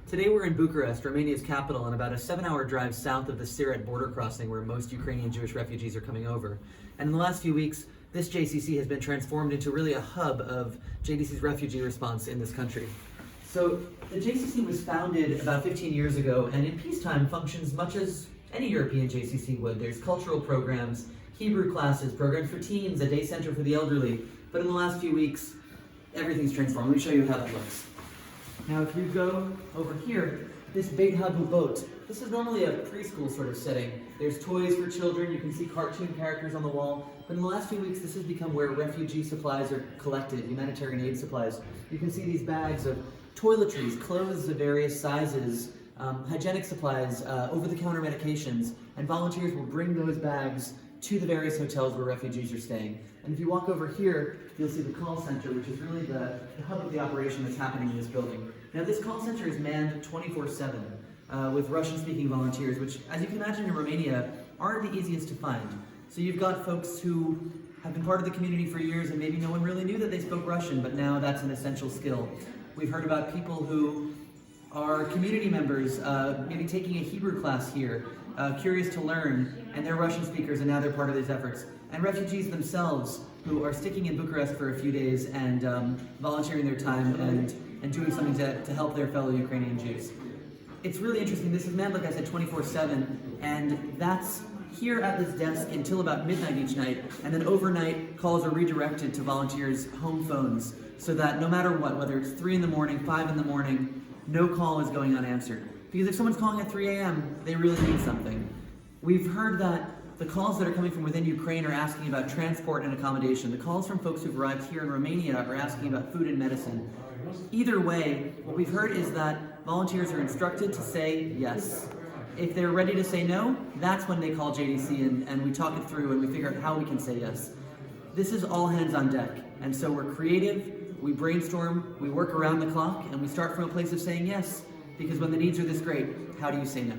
Today we're in Bucharest, Romania's capital, and about a 7-hour drive south of the Siret border crossing where most Ukrainian Jewish refugees are coming over. And in the last few weeks, this JCC has been transformed into really a hub of JDC's refugee response in this country. So the JCC was founded about 15 years ago, and in peacetime functions much as any European JCC would. There's cultural programs, Hebrew classes, programs for teens, a day center for the elderly. But in the last few weeks, everything's transformed. Let me show you how that looks. Now if you go over here, this big hub boat, this is normally a preschool sort of setting. There's toys for children, you can see cartoon characters on the wall, but in the last few weeks this has become where refugee supplies are collected, humanitarian aid supplies. You can see these bags of toiletries, clothes of various sizes, hygienic supplies, over-the-counter medications, and volunteers will bring those bags to the various hotels where refugees are staying. And if you walk over here, you'll see the call center, which is really the hub of the operation that's happening in this building. Now this call center is manned 24/7 with Russian-speaking volunteers, which, as you can imagine in Romania, aren't the easiest to find. So you've got folks who have been part of the community for years and maybe no one really knew that they spoke Russian, but now that's an essential skill. We've heard about people who are community members, maybe taking a Hebrew class here, curious to learn, and they're Russian speakers and now they're part of these efforts. And refugees themselves who are sticking in Bucharest for a few days and volunteering their time and doing something to help their fellow Ukrainian Jews. It's really interesting. This is manned, like I said, 24/7, and that's here at this desk until about midnight each night, and then overnight calls are redirected to volunteers' home phones so that no matter what, whether it's 3 in the morning, 5 in the morning, no call is going unanswered. Because if someone's calling at 3 a.m., they really need something. We've heard that the calls that are coming from within Ukraine are asking about transport and accommodation. The calls from folks who've arrived here in Romania are asking about food and medicine. Either way, what we've heard is that volunteers are instructed to say yes. If they're ready to say no, that's when they call JDC and we talk it through and we figure out how we can say yes. This is all hands on deck, and so we're creative, we brainstorm, we work around the clock, and we start from a place of saying yes, because when the needs are this great, how do you say no?